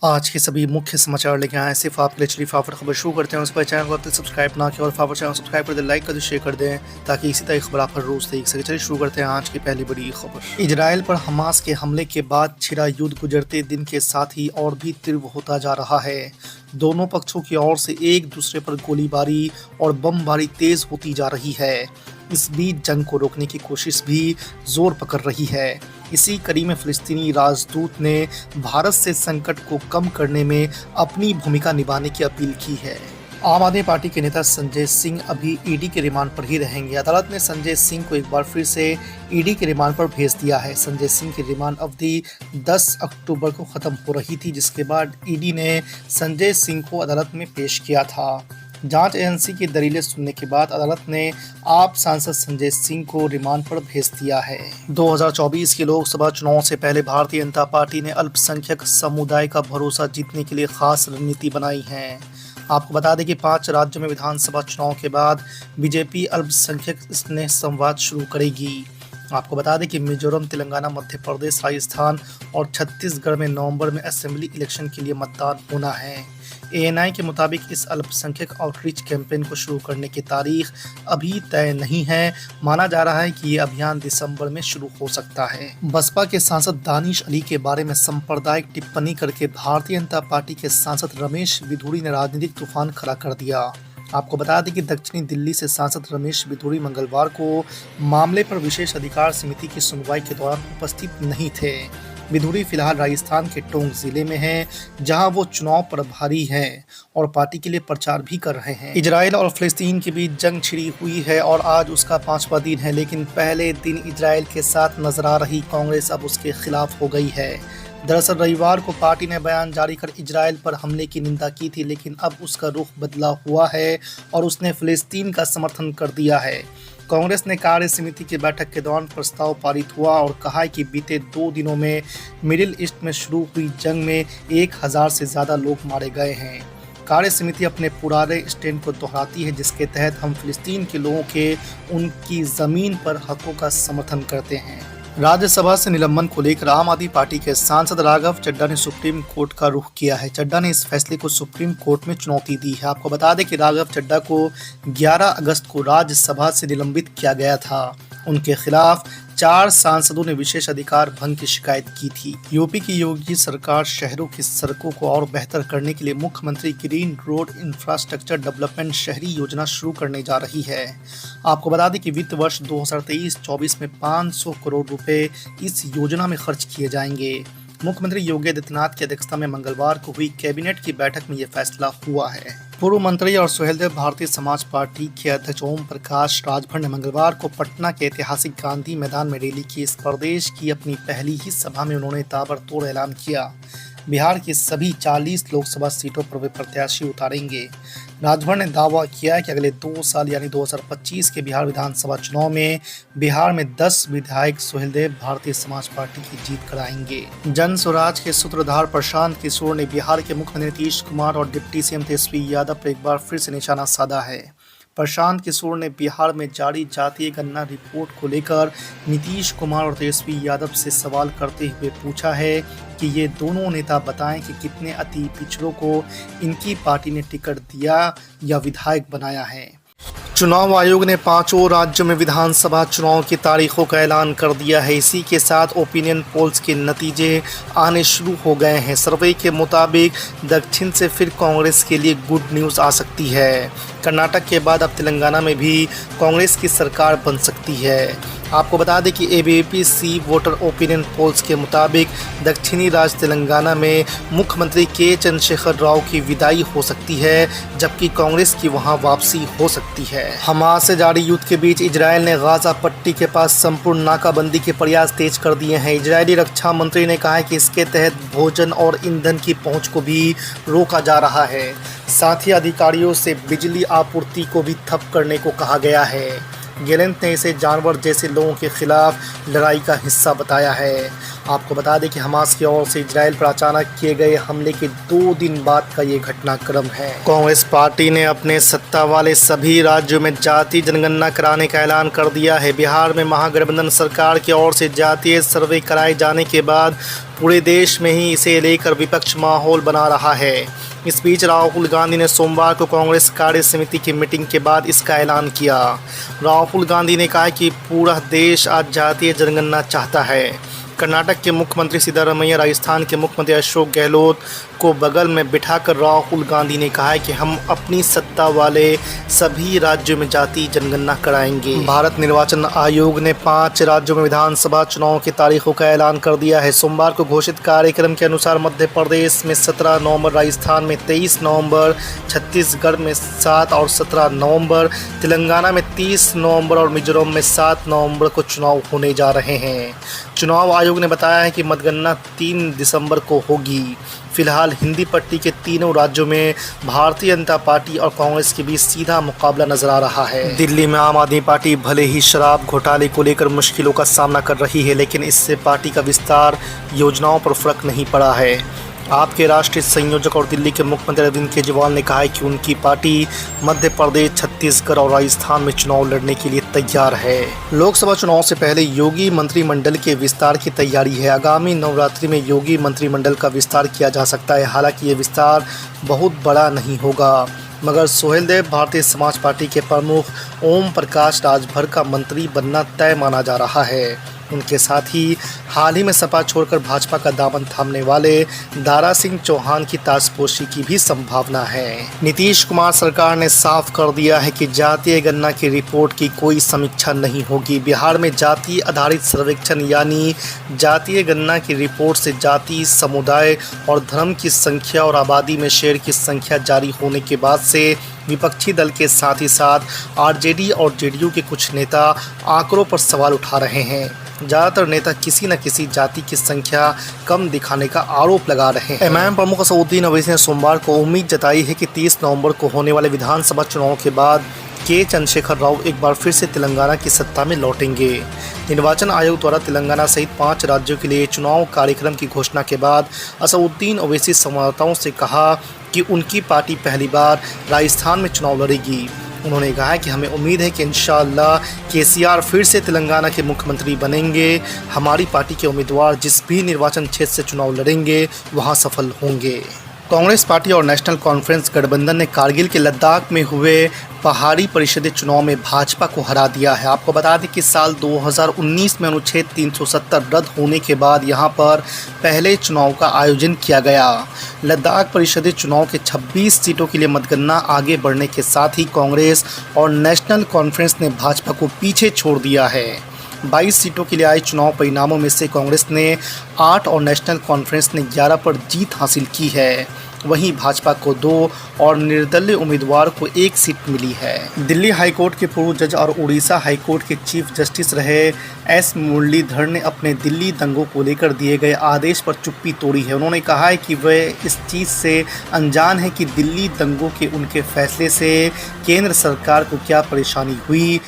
आज के सभी मुख्य समाचार लेके आए सिर्फ आपके लिए। चलिए फटाफट खबर शुरू करते हैं। उस पर चैनल को अब तक सब्सक्राइब ना किया और फटाफट चैनल सब्सक्राइब कर दे, लाइक कर दे, शेयर कर दें ताकि इसी तरह खबर आप हर रोज देख सके। चलिए शुरू करते हैं आज की पहली बड़ी खबर। इजराइल पर हमास के हमले के बाद छिड़ा युद्ध गुजरते दिन के साथ ही और भी तीव्र होता जा रहा है। दोनों पक्षों की ओर से एक दूसरे पर गोलीबारी और बमबारी तेज होती जा रही है। इस बीच जंग को रोकने की कोशिश भी जोर पकड़ रही है। इसी कड़ी में फिलिस्तीनी राजदूत ने भारत से संकट को कम करने में अपनी भूमिका निभाने की अपील की है। आम आदमी पार्टी के नेता संजय सिंह अभी ईडी के रिमांड पर ही रहेंगे। अदालत ने संजय सिंह को एक बार फिर से ईडी के रिमांड पर भेज दिया है। संजय सिंह की रिमांड अवधि 10 अक्टूबर को खत्म हो रही थी, जिसके बाद ईडी ने संजय सिंह को अदालत में पेश किया था। जांच एजेंसी की दलीलें सुनने के बाद अदालत ने आप सांसद संजय सिंह को रिमांड पर भेज दिया है। 2024 के लोकसभा चुनाव से पहले भारतीय जनता पार्टी ने अल्पसंख्यक समुदाय का भरोसा जीतने के लिए खास रणनीति बनाई है। आपको बता दें कि 5 राज्यों में विधानसभा चुनाव के बाद बीजेपी अल्पसंख्यक स्नेह संवाद शुरू करेगी। आपको बता दें कि मिजोरम, तेलंगाना, मध्य प्रदेश, राजस्थान और छत्तीसगढ़ में नवंबर में असेंबली इलेक्शन के लिए मतदान होना है। एएनआई के मुताबिक इस अल्पसंख्यक आउटरीच कैंपेन को शुरू करने की तारीख अभी तय नहीं है। माना जा रहा है कि ये अभियान दिसंबर में शुरू हो सकता है। बसपा के सांसद दानिश अली के बारे में सांप्रदायिक टिप्पणी करके भारतीय जनता पार्टी के सांसद रमेश बिधूड़ी ने राजनीतिक तूफान खड़ा कर दिया। आपको बता दें कि दक्षिणी दिल्ली से सांसद रमेश बिधूड़ी मंगलवार को मामले पर विशेष अधिकार समिति की सुनवाई के दौरान उपस्थित नहीं थे। बिधूड़ी फिलहाल राजस्थान के टोंक जिले में हैं, जहां वो चुनाव प्रभारी हैं और पार्टी के लिए प्रचार भी कर रहे हैं। इजराइल और फिलिस्तीन के बीच जंग छिड़ी हुई है और आज उसका 5वां दिन है, लेकिन पहले दिन इजराइल के साथ नजर आ रही कांग्रेस अब उसके खिलाफ हो गई है। दरअसल रविवार को पार्टी ने बयान जारी कर इजराइल पर हमले की निंदा की थी, लेकिन अब उसका रुख बदला हुआ है और उसने फिलिस्तीन का समर्थन कर दिया है। कांग्रेस ने कार्य समिति की बैठक के दौरान प्रस्ताव पारित हुआ और कहा कि बीते 2 दिनों में मिडिल ईस्ट में शुरू हुई जंग में 1000 से ज़्यादा लोग मारे गए हैं। कार्य समिति अपने पुराने स्टैंड को दोहराती है, जिसके तहत हम फिलिस्तीन के लोगों के उनकी ज़मीन पर हकों का समर्थन करते हैं। राज्यसभा से निलंबन को लेकर आम आदमी पार्टी के सांसद राघव चड्ढा ने सुप्रीम कोर्ट का रुख किया है। चड्ढा ने इस फैसले को सुप्रीम कोर्ट में चुनौती दी है। आपको बता दें कि राघव चड्ढा को 11 अगस्त को राज्यसभा से निलंबित किया गया था। उनके खिलाफ 4 सांसदों ने विशेष अधिकार भंग की शिकायत की थी। यूपी की योगी सरकार शहरों की सड़कों को और बेहतर करने के लिए मुख्यमंत्री ग्रीन रोड इंफ्रास्ट्रक्चर डेवलपमेंट शहरी योजना शुरू करने जा रही है। आपको बता दें कि वित्त वर्ष 2023-24 में 500 करोड़ रुपए इस योजना में खर्च किए जाएंगे। मुख्यमंत्री योगी आदित्यनाथ की अध्यक्षता में मंगलवार को हुई कैबिनेट की बैठक में यह फैसला हुआ है। पूर्व मंत्री और सुहेलदेव भारतीय समाज पार्टी के अध्यक्ष ओम प्रकाश राजभर ने मंगलवार को पटना के ऐतिहासिक गांधी मैदान में रैली की। इस प्रदेश की अपनी पहली ही सभा में उन्होंने ताबड़तोड़ ऐलान किया। बिहार की सभी 40 लोकसभा सीटों पर वे प्रत्याशी उतारेंगे। राजभर ने दावा किया कि अगले 2 साल यानी 2025 के बिहार विधानसभा चुनाव में बिहार में 10 विधायक सुहेलदेव भारतीय समाज पार्टी की जीत कराएंगे। जन स्वराज के सूत्रधार प्रशांत किशोर ने बिहार के मुख्यमंत्री नीतीश कुमार और डिप्टी सीएम तेजस्वी यादव पर एक बार फिर से निशाना साधा है। प्रशांत किशोर ने बिहार में जारी जातीय गणना रिपोर्ट को लेकर नीतीश कुमार और तेजस्वी यादव से सवाल करते हुए पूछा है कि ये दोनों नेता बताएं कि कितने अति पिछड़ों को इनकी पार्टी ने टिकट दिया या विधायक बनाया है। चुनाव आयोग ने 5 राज्यों में विधानसभा चुनाव की तारीखों का ऐलान कर दिया है। इसी के साथ ओपिनियन पोल्स के नतीजे आने शुरू हो गए हैं। सर्वे के मुताबिक दक्षिण से फिर कांग्रेस के लिए गुड न्यूज़ आ सकती है। कर्नाटक के बाद अब तेलंगाना में भी कांग्रेस की सरकार बन सकती है। आपको बता दें कि एबीपी वोटर ओपिनियन पोल्स के मुताबिक दक्षिणी राज्य तेलंगाना में मुख्यमंत्री के चंद्रशेखर राव की विदाई हो सकती है, जबकि कांग्रेस की वहां वापसी हो सकती है। हमास से जारी युद्ध के बीच इजराइल ने गाजा पट्टी के पास संपूर्ण नाकाबंदी के प्रयास तेज कर दिए हैं। इजरायली रक्षा मंत्री ने कहा है कि इसके तहत भोजन और ईंधन की पहुंच को भी रोका जा रहा है। साथ ही अधिकारियों से बिजली आपूर्ति को भी ठप करने को कहा गया है। गैलेंट ने इसे जानवर जैसे लोगों के खिलाफ लड़ाई का हिस्सा बताया है। आपको बता दें कि हमास की ओर से इजराइल पर अचानक किए गए हमले के 2 दिन बाद का ये घटनाक्रम है। कांग्रेस पार्टी ने अपने सत्ता वाले सभी राज्यों में जातीय जनगणना कराने का ऐलान कर दिया है। बिहार में महागठबंधन सरकार की ओर से जातीय सर्वे कराए जाने के बाद पूरे देश में ही इसे लेकर विपक्ष माहौल बना रहा है। इस बीच राहुल गांधी ने सोमवार को कांग्रेस कार्य समिति की मीटिंग के बाद इसका ऐलान किया। राहुल गांधी ने कहा कि पूरा देश आज जातीय जनगणना चाहता है। कर्नाटक के मुख्यमंत्री सिद्धारमैया, राजस्थान के मुख्यमंत्री अशोक गहलोत को बगल में बिठाकर राहुल गांधी ने कहा है कि हम अपनी सत्ता वाले सभी राज्यों में जातीय जनगणना कराएंगे। भारत निर्वाचन आयोग ने 5 राज्यों में विधानसभा चुनाव की तारीखों का ऐलान कर दिया है। सोमवार को घोषित कार्यक्रम के अनुसार मध्य प्रदेश में 17 नवंबर, राजस्थान में 23 नवंबर, छत्तीसगढ़ में 7 और 17 नवंबर, तेलंगाना में 30 नवंबर और मिजोरम में 7 नवंबर को चुनाव होने जा रहे हैं। चुनाव आयोग ने बताया है कि मतगणना 3 दिसंबर को होगी। फिलहाल हिंदी पट्टी के तीनों राज्यों में भारतीय जनता पार्टी और कांग्रेस के बीच सीधा मुकाबला नजर आ रहा है। दिल्ली में आम आदमी पार्टी भले ही शराब घोटाले को लेकर मुश्किलों का सामना कर रही है, लेकिन इससे पार्टी का विस्तार योजनाओं पर फर्क नहीं पड़ा है। आपके राष्ट्रीय संयोजक और दिल्ली के मुख्यमंत्री अरविंद केजरीवाल ने कहा है कि उनकी पार्टी मध्य प्रदेश, छत्तीसगढ़ और राजस्थान में चुनाव लड़ने के लिए तैयार है। लोकसभा चुनाव से पहले योगी मंत्रिमंडल के विस्तार की तैयारी है। आगामी नवरात्रि में योगी मंत्रिमंडल का विस्तार किया जा सकता है। हालांकि ये विस्तार बहुत बड़ा नहीं होगा, मगर सोहेलदेव भारतीय समाज पार्टी के प्रमुख ओम प्रकाश राजभर का मंत्री बनना तय माना जा रहा है। उनके साथ ही हाल ही में सपा छोड़कर भाजपा का दामन थामने वाले दारा सिंह चौहान की ताजपोशी की भी संभावना है। नीतीश कुमार सरकार ने साफ कर दिया है कि जातीय गणना की रिपोर्ट की कोई समीक्षा नहीं होगी। बिहार में जातीय आधारित सर्वेक्षण यानी जातीय गणना की रिपोर्ट से जाति, समुदाय और धर्म की संख्या और आबादी में शेर की संख्या जारी होने के बाद से विपक्षी दल के साथ ही साथ आरजेडी और जेडीयू के कुछ नेता आंकड़ों पर सवाल उठा रहे हैं। ज़्यादातर नेता किसी न किसी जाति की संख्या कम दिखाने का आरोप लगा रहे हैं। एमआईएम प्रमुख असदुद्दीन ओवैसी ने सोमवार को उम्मीद जताई है कि 30 नवंबर को होने वाले विधानसभा चुनाव के बाद के चंद्रशेखर राव एक बार फिर से तेलंगाना की सत्ता में लौटेंगे। निर्वाचन आयोग द्वारा तेलंगाना सहित 5 राज्यों के लिए चुनाव कार्यक्रम की घोषणा के बाद असदुद्दीन ओवैसी संवाददाताओं से कहा कि उनकी पार्टी पहली बार राजस्थान में चुनाव लड़ेगी। उन्होंने कहा कि हमें उम्मीद है कि इंशाअल्लाह केसीआर फिर से तेलंगाना के मुख्यमंत्री बनेंगे। हमारी पार्टी के उम्मीदवार जिस भी निर्वाचन क्षेत्र से चुनाव लड़ेंगे वहां सफल होंगे। कांग्रेस पार्टी और नेशनल कॉन्फ्रेंस गठबंधन ने कारगिल के लद्दाख में हुए पहाड़ी परिषदीय चुनाव में भाजपा को हरा दिया है। आपको बता दें कि साल 2019 में अनुच्छेद 370 रद्द होने के बाद यहां पर पहले चुनाव का आयोजन किया गया। लद्दाख परिषदीय चुनाव के 26 सीटों के लिए मतगणना आगे बढ़ने के साथ ही कांग्रेस और नेशनल कॉन्फ्रेंस ने भाजपा को पीछे छोड़ दिया है। 22 सीटों के लिए आए चुनाव परिणामों में से कांग्रेस ने 8 और नेशनल कॉन्फ्रेंस ने 11 पर जीत हासिल की है। वहीं भाजपा को 2 और निर्दलीय उम्मीदवार को 1 सीट मिली है। दिल्ली हाईकोर्ट के पूर्व जज और उड़ीसा हाईकोर्ट के चीफ जस्टिस रहे एस मुरलीधर ने अपने दिल्ली दंगों को लेकर दिए गए आदेश पर चुप्पी तोड़ी है। उन्होंने कहा है कि वे इस चीज़ से अनजान है कि दिल्ली दंगों के उनके फैसले से केंद्र सरकार को क्या परेशानी हुई